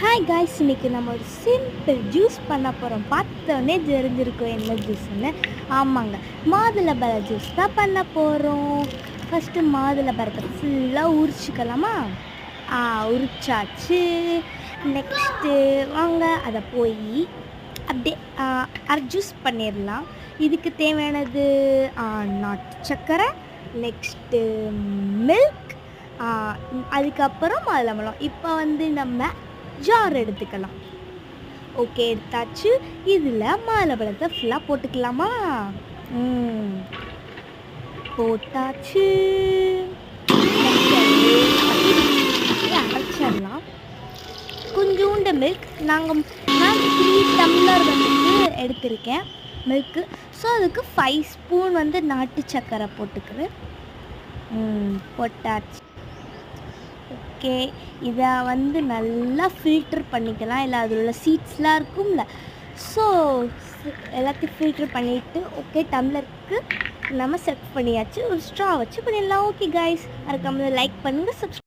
Hi guys, இன்றைக்கி நம்ம ஒரு சிம்பிள் ஜூஸ் பண்ண போகிறோம். பார்த்தோன்னே தெரிஞ்சிருக்கும் என்ன ஜூஸ்ன்னு. ஆமாங்க, மாதுளம்பழ ஜூஸ் தான் பண்ண போகிறோம். ஃபஸ்ட்டு மாதுளம்பழத்தை ஃபுல்லாக உரிச்சிக்கலாமா? உரிச்சாச்சு. நெக்ஸ்ட்டு வாங்க அதை போய் அப்படியே ஜூஸ் பண்ணிடலாம். இதுக்கு தேவையானது நாட்டு சர்க்கரை, நெக்ஸ்ட்டு மில்க், அதுக்கப்புறம் மாதுளம்பழம். இப்போ நம்ம ஜார் எடுத்துக்கலாம். ஓகே, எடுத்தாச்சு. இதில் மாதுளம்பழத்தை ஃபுல்லாக போட்டுக்கலாமா? போட்டாச்சு. அரைச்சிடலாம். கொஞ்சோண்டு மில்க், நான் 3 டம்ளர் எடுத்திருக்கேன் மில்க்கு. ஸோ அதுக்கு 5 ஸ்பூன் நாட்டு சர்க்கரை போட்டுக்கிறேன். போட்டாச்சு. ஓகே, இதை நல்லா ஃபில்டர் பண்ணிக்கலாம். இல்லை அதில் உள்ள சீட்ஸ்லாம் இருக்கும்ல, ஸோ எல்லாத்தையும் ஃபில்டர் பண்ணிவிட்டு ஓகே டம்ளருக்கு நம்ம செட் பண்ணியாச்சு. ஒரு ஸ்ட்ரா வச்சு பண்ணிடலாம். ஓகே காய்ஸ், மறக்காம லைக் பண்ணுங்கள், சப்ஸ்கிரைப்